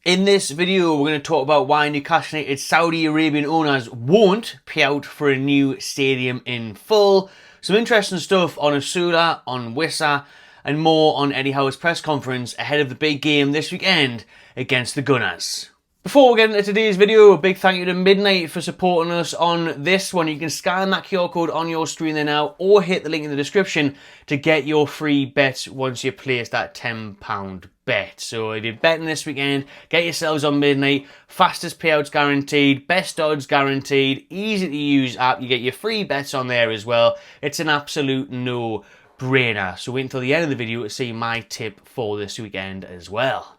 In this video, we're going to talk about why Newcastle United's Saudi Arabian owners won't pay out for a new stadium in full. Some interesting stuff on Osula, on Wissa, and more on Eddie Howe's press conference ahead of the big game this weekend against the Gunners. Before we get into today's video, a big thank you to Midnite for supporting us on this one. You can scan that QR code on your screen there now or hit the link in the description to get your free bets once you place that £10 bet. So if you're betting this weekend, get yourselves on Midnite. Fastest payouts guaranteed, best odds guaranteed, easy to use app. You get your free bets on there as well. It's an absolute no-brainer. So wait until the end of the video to see my tip for this weekend as well.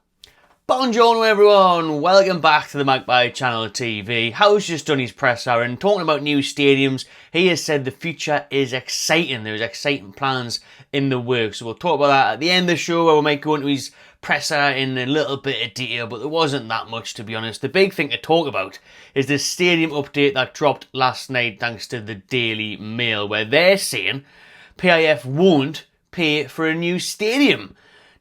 Buongiorno everyone, welcome back to the Magpie Channel TV. Howe's just done his presser and talking about new stadiums, he has said the future is exciting. There's exciting plans in the works. So we'll talk about that at the end of the show where we might go into his presser in a little bit of detail, but there wasn't that much to be honest. The big thing to talk about is the stadium update that dropped last night thanks to the Daily Mail, where they're saying PIF won't pay for a new stadium.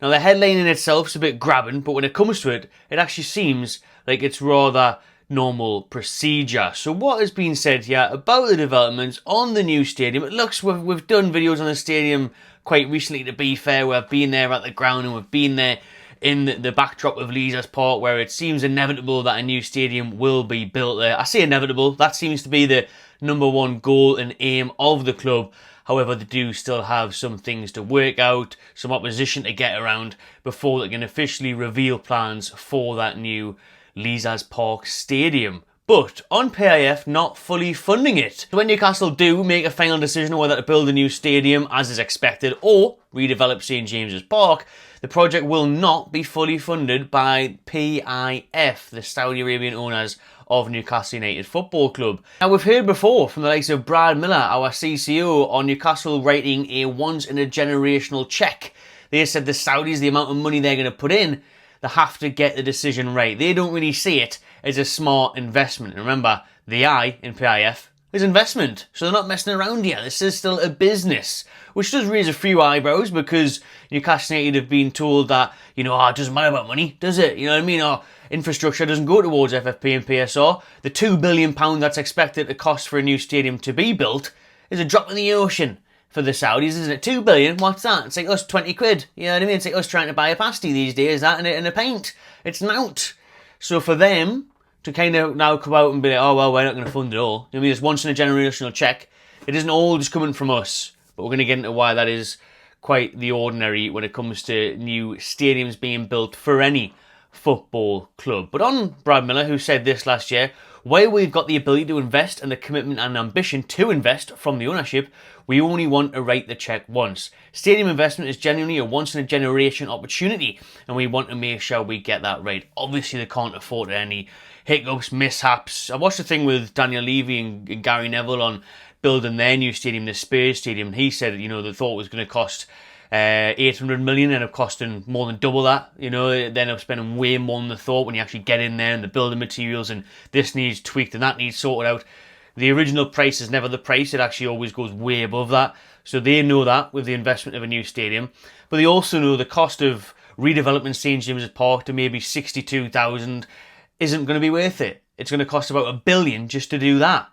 Now, the headline in itself is a bit grabbing, but when it comes to it, it actually seems like it's rather normal procedure. So what has been said here about the developments on the new stadium? It looks, we've done videos on the stadium quite recently, to be fair. We've been there at the ground and we've been there in the backdrop of Leazes Park, where it seems inevitable that a new stadium will be built there. I say inevitable, that seems to be the number one goal and aim of the club. However, they do still have some things to work out, some opposition to get around before they can officially reveal plans for that new Leazes Park stadium. But on PIF not fully funding it. So when Newcastle do make a final decision on whether to build a new stadium as is expected or redevelop St James's Park, the project will not be fully funded by PIF, the Saudi Arabian owners of Newcastle United Football Club. Now, we've heard before from the likes of Brad Miller, our CCO, on Newcastle writing a once-in-a-generational cheque. They said the Saudis, the amount of money they're going to put in, they have to get the decision right. They don't really see it as a smart investment. And remember, the I in PIF is investment, so they're not messing around here. This is still a business, which does raise a few eyebrows because Newcastle United have been told that, it doesn't matter about money, does it? You know what I mean? Or infrastructure doesn't go towards FFP and PSR. The £2 billion that's expected to cost for a new stadium to be built is a drop in the ocean for the Saudis, isn't it? 2 billion, what's that? It's like us 20 quid. You know what I mean? It's like us trying to buy a pasty these days, that and a paint. It's nought. So for them to kind of now come out and be like, oh, well, we're not going to fund it all. I mean, it's once in a generational check. It isn't all just coming from us, but we're going to get into why that is quite the ordinary when it comes to new stadiums being built for any football club. But on Brad Miller, who said this last year, while we've got the ability to invest and the commitment and ambition to invest from the ownership, we only want to write the cheque once. Stadium investment is genuinely a once-in-a-generation opportunity, and we want to make sure we get that right. Obviously, they can't afford any hiccups, mishaps. I watched a thing with Daniel Levy and Gary Neville on building their new stadium, the Spurs Stadium, and he said, they thought it was going to cost 800 million, end up costing more than double that. They end up spending way more than they thought when you actually get in there and the building materials and this needs tweaked and that needs sorted out. The original price is never the price, it actually always goes way above that. So they know that with the investment of a new stadium. But they also know the cost of redeveloping St James's Park to maybe 62,000 isn't going to be worth it. It's going to cost about £1 billion just to do that.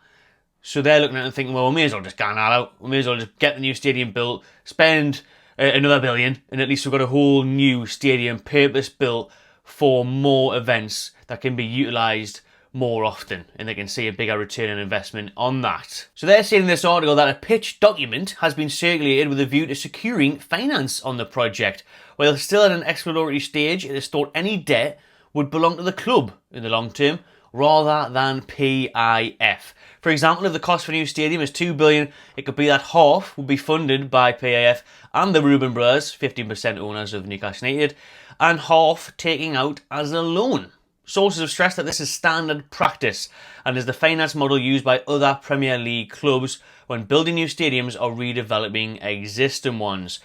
So they're looking at it and thinking, well, we may as well just get that out. We may as well just get the new stadium built, spend another £1 billion, and at least we've got a whole new stadium purpose-built for more events that can be utilised more often, and they can see a bigger return on investment on that. So they're saying in this article that a pitch document has been circulated with a view to securing finance on the project. While still at an exploratory stage, it is thought any debt would belong to the club in the long term rather than PIF. For example, if the cost for a new stadium is $2 billion, it could be that half will be funded by PIF and the Reuben brothers, 15% owners of Newcastle United, and half taking out as a loan. Sources have stressed that this is standard practice and is the finance model used by other Premier League clubs when building new stadiums or redeveloping existing ones.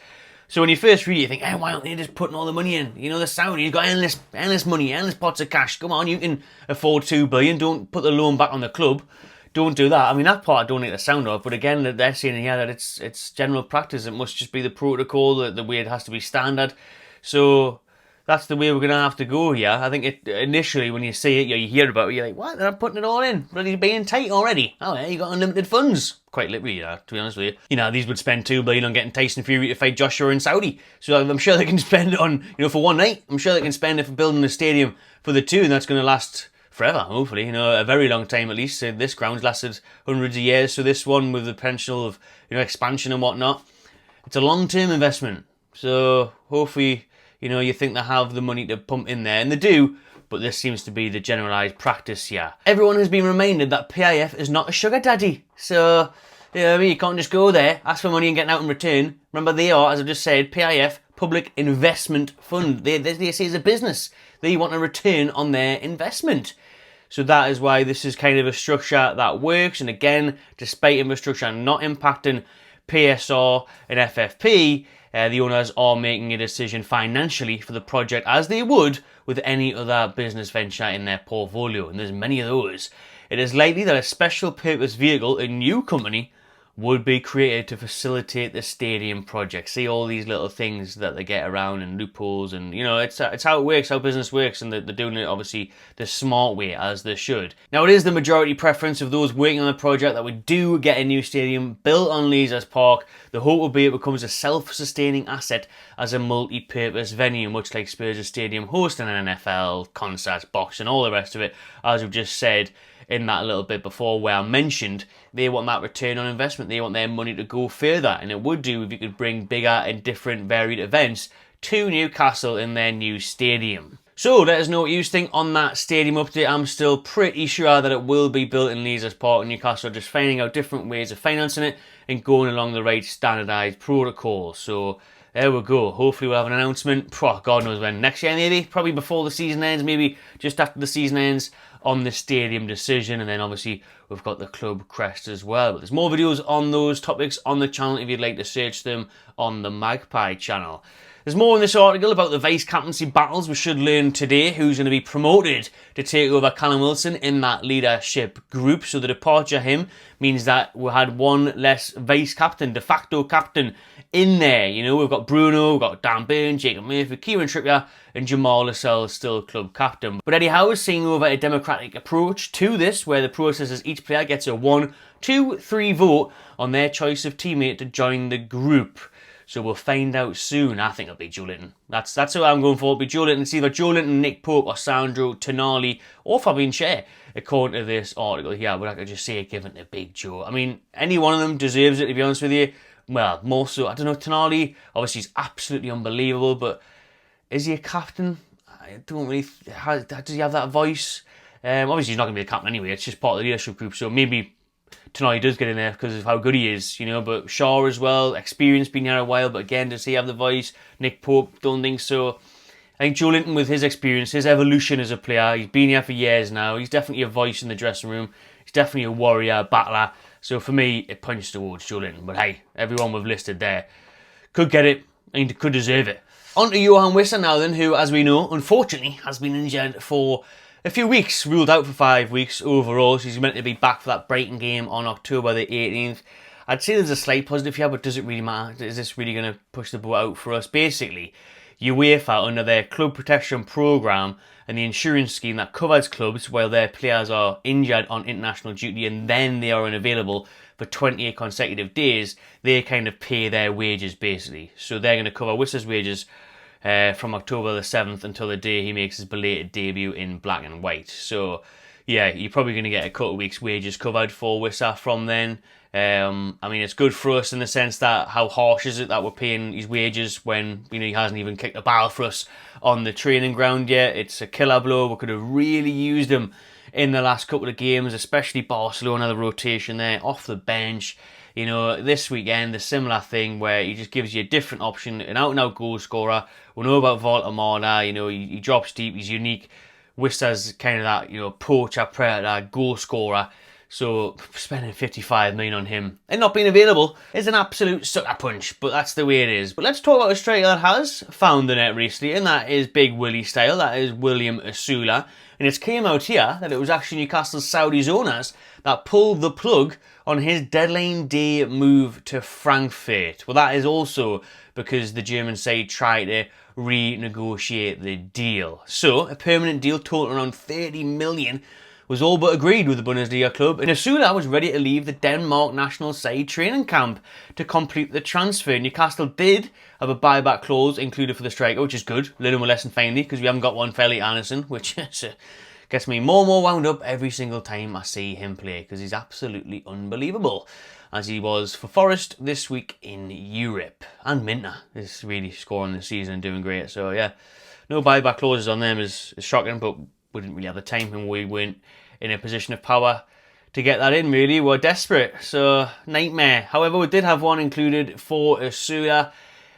So when you first read it, you think, hey, why aren't they just putting all the money in? The Saudis got endless money, endless pots of cash. Come on, you can afford $2 billion. Don't put the loan back on the club. Don't do that. I mean, that part I don't like the sound of, but again, they're saying here that it's general practice. It must just be the protocol, the way it has to be standard. So that's the way we're going to have to go here. I think initially when you see it, you hear about it, you're like, what? They're putting it all in. Bloody being tight already. Oh yeah, you got unlimited funds. Quite literally, to be honest with you. These would spend $2 billion on getting Tyson Fury to fight Joshua in Saudi. So I'm sure they can spend it on, for one night. I'm sure they can spend it for building a stadium for the two, and that's going to last forever, hopefully. A very long time at least. This ground's lasted hundreds of years, so this one with the potential of, expansion and whatnot, it's a long-term investment. So hopefully, you think they have the money to pump in there, and they do, but this seems to be the generalised practice here. Everyone has been reminded that PIF is not a sugar daddy, so, you can't just go there, ask for money and get out in return. Remember, they are, as I've just said, PIF, Public Investment Fund. They see it's a business. They want a return on their investment. So that is why this is kind of a structure that works, and again, despite infrastructure not impacting PSR and FFP, the owners are making a decision financially for the project as they would with any other business venture in their portfolio, and there's many of those. It is likely that a special purpose vehicle, a new company, would be created to facilitate the stadium project. See all these little things that they get around and loopholes, and it's how it works, how business works, and they're doing it obviously the smart way, as they should. Now, it is the majority preference of those working on the project that we do get a new stadium built on Leazes Park. The hope will be it becomes a self-sustaining asset as a multi-purpose venue, much like Spurs' stadium hosting an NFL, concerts, boxing, all the rest of it, as we've just said in that little bit before where I mentioned they want that return on investment. They want their money to go further, and it would do if you could bring bigger and different varied events to Newcastle in their new stadium. So let us know what you think on that stadium update. I'm still pretty sure that it will be built in Leazes Park in Newcastle, just finding out different ways of financing it and going along the right standardised protocol. So there we go. Hopefully we'll have an announcement, God knows when, next year maybe, probably before the season ends, maybe just after the season ends, on the stadium decision. And then obviously we've got the club crest as well. But there's more videos on those topics on the channel if you'd like to search them on the Magpie channel. There's more in this article about the vice captaincy battles. We should learn today who's going to be promoted to take over Callum Wilson in that leadership group. So the departure of him means that we had one less vice captain, de facto captain in there. We've got Bruno, we've got Dan Burn, Jacob Murphy, Kieran Trippier, and Jamal Lascelles still club captain. But Eddie Howe is seeing over a democratic approach to this, where the process is each player gets a 1, 2, 3 vote on their choice of teammate to join the group. So we'll find out soon. I think it'll be Joe Linton. That's who I'm going for. It'll be Joe Linton. It's either Joe Linton, Nick Pope, or Sandro Tonali, or Fabian Schär, according to this article here. But I could just say it given to Big Joe. I mean, any one of them deserves it, to be honest with you. Well, more so, I don't know, Tonali, obviously he's absolutely unbelievable, but is he a captain? I don't really, does he have that voice? Obviously he's not going to be a captain anyway. It's just part of the leadership group, so maybe Tonali does get in there because of how good he is, but Shaw as well, experienced, been here a while, but again, does he have the voice? Nick Pope, don't think so. I think Joe Linton, with his experience, his evolution as a player, he's been here for years now, he's definitely a voice in the dressing room, he's definitely a warrior, a battler, so for me, it points towards Joe Linton, but hey, everyone we've listed there could get it, and could deserve it. On to Johan Wissa now then, who, as we know, unfortunately, has been injured for a few weeks, ruled out for 5 weeks overall, so he's meant to be back for that Brighton game on October the 18th. I'd say there's a slight positive here, but does it really matter? Is this really going to push the boat out for us? Basically, UEFA, under their club protection programme and the insurance scheme that covers clubs while their players are injured on international duty and then they are unavailable for 28 consecutive days, they kind of pay their wages basically. So they're going to cover Wissa's wages from October the 7th until the day he makes his belated debut in black and white. So yeah, you're probably going to get a couple of weeks' wages covered for Wissa from then. I mean, it's good for us in the sense that how harsh is it that we're paying his wages when he hasn't even kicked a ball for us on the training ground yet. It's a killer blow. We could have really used him in the last couple of games, especially Barcelona, the rotation there, off the bench. This weekend, a similar thing where he just gives you a different option, an out-and-out goal scorer. We know about Volta, he drops deep, he's unique. Wissa's kind of that, poacher, predator, goal scorer. So spending 55 million on him and not being available is an absolute sucker punch, but that's the way it is. But let's talk about a striker that has found the net recently, and that is Big Willie style. That is William Osula. And it's came out here that it was actually Newcastle's Saudi owners that pulled the plug on his deadline day move to Frankfurt. Well, that is also because the German side tried to renegotiate the deal. So a permanent deal totaling around 30 million was all but agreed with the Bundesliga club, and Osula was ready to leave the Denmark national side training camp to complete the transfer. Newcastle did have a buyback clause included for the striker, which is good. Learn him a lesson finally, because we haven't got one for Elliot Anderson, which gets me more and more wound up every single time I see him play, because he's absolutely unbelievable, as he was for Forest this week in Europe. And Minter is really scoring this season and doing great, so yeah, no buyback clauses on them is shocking, but we didn't really have the time and we weren't in a position of power to get that in, really. We're desperate, so nightmare. However, we did have one included for Osula.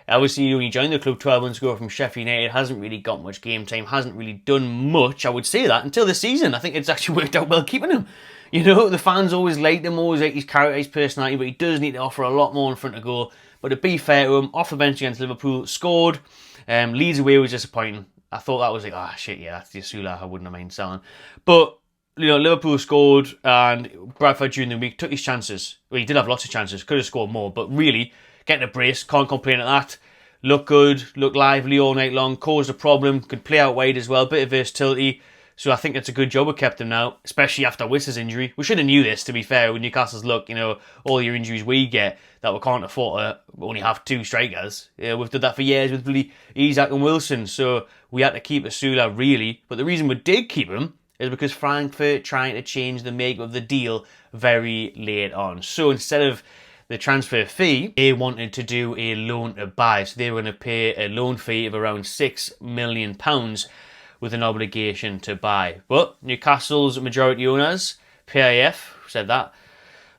Obviously, he only joined the club 12 months ago from Sheffield United, hasn't really got much game time, hasn't really done much, I would say that, until this season. I think it's actually worked out well keeping him. You know, the fans always liked him, always like his character, his personality, but he does need to offer a lot more in front of goal. But to be fair to him, off the bench against Liverpool, scored. Leeds away was disappointing. I thought that was like, ah, shit, yeah, that's the Osula I wouldn't have mind selling. But, you know, Liverpool scored, and Bradford during the week took his chances. Well, he did have lots of chances, could have scored more, but really, getting a brace, can't complain at that. Looked good, looked lively all night long, caused a problem, could play out wide as well, bit of versatility. So I think it's a good job we kept him now, especially after Wissa's injury. We should have knew this, to be fair, with Newcastle's luck, you know, all your injuries we get, that we can't afford to only have two strikers. Yeah, we've done that for years with really Isak and Wilson, so we had to keep Osula, really. But the reason we did keep him is because Frankfurt trying to change the make of the deal very late on. So instead of the transfer fee, they wanted to do a loan to buy. So they were going to pay a loan fee of around £6 million with an obligation to buy. But Newcastle's majority owners, PIF, said that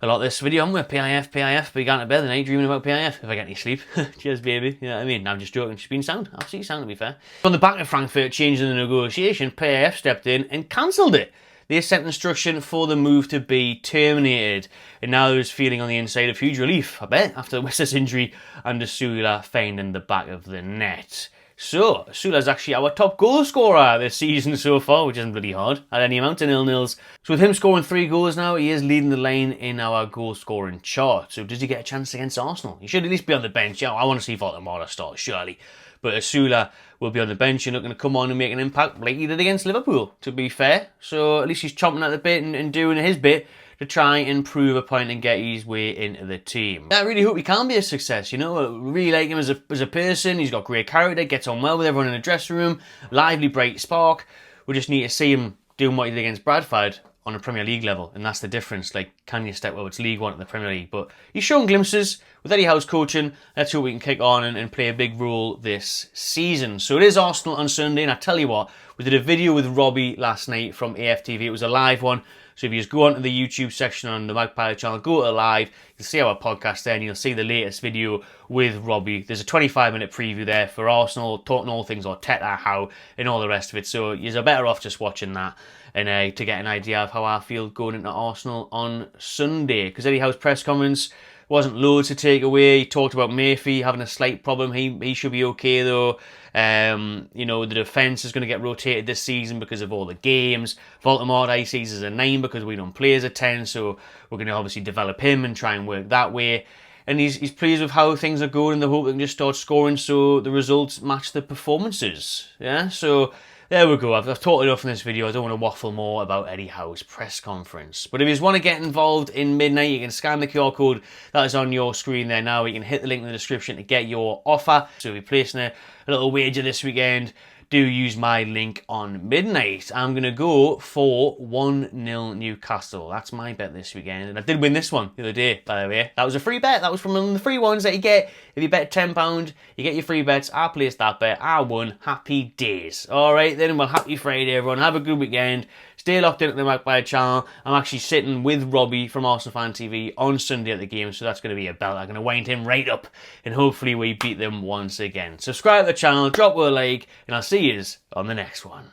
a lot this video. I'm with PIF, but you can't to bed the night dreaming about PIF if I get any sleep. Cheers, baby. You know what I mean? I'm just joking. She's been sound. Absolutely sound, to be fair. On the back of Frankfurt changing the negotiation, PIF stepped in and cancelled it. They sent instruction for the move to be terminated. And now there's feeling on the inside of huge relief, I bet, after Wissa's injury and Osula finding the back of the net. So, Osula's actually our top goal scorer this season so far, which isn't bloody hard, at any amount of nil-nils. So with him scoring 3 goals now, he is leading the line in our goal-scoring chart. So does he get a chance against Arsenal? He should at least be on the bench. Yeah, I want to see Voldemort start, surely. But Osula will be on the bench and looking to come on and make an impact like he did against Liverpool, to be fair. So at least he's chomping at the bit and doing his bit to try and prove a point and get his way into the team. I really hope he can be a success, you know. I really like him as a person. He's got great character, gets on well with everyone in the dressing room, lively, bright spark. We just need to see him doing what he did against Bradford on a Premier League level, and that's the difference. Like, can you step well? It's League One to the Premier League, but he's shown glimpses with Eddie Howe's coaching. Let's hope we can kick on and play a big role this season. So it is Arsenal on Sunday, and I tell you what, we did a video with Robbie last night from AFTV. It was a live one. So if you just go onto the YouTube section on the Magpie channel, go to live, you'll see our podcast there and you'll see the latest video with Robbie. There's a 25-minute preview there for Arsenal, talking all things Arteta, how, and all the rest of it. So you're better off just watching that and to get an idea of how I feel going into Arsenal on Sunday. Because Eddie Howe's press conference wasn't loads to take away. He talked about Murphy having a slight problem. He should be okay though. You know, the defence is going to get rotated this season because of all the games. Voldemort I sees as a 9 because we don't play as a 10, so we're going to obviously develop him and try and work that way. And he's pleased with how things are going, and they hope they can just start scoring so the results match the performances. Yeah, so there we go. I've talked enough in this video. I don't want to waffle more about Eddie Howe's press conference. But if you just want to get involved in Midnite, you can scan the QR code that is on your screen there now. You can hit the link in the description to get your offer. So if you're placing a little wager this weekend, do use my link on Midnite. I'm going to go for 1-0 Newcastle. That's my bet this weekend. And I did win this one the other day, by the way. That was a free bet. That was from one of the free ones that you get. If you bet £10, you get your free bets. I placed that bet. I won. Happy days. All right, then. Well, happy Friday, everyone. Have a good weekend. Stay locked in at the Magpie channel. I'm actually sitting with Robbie from Arsenal Fan TV on Sunday at the game, so that's going to be a belt. I'm going to wind him right up, and hopefully we beat them once again. Subscribe to the channel, drop a like, and I'll see you on the next one.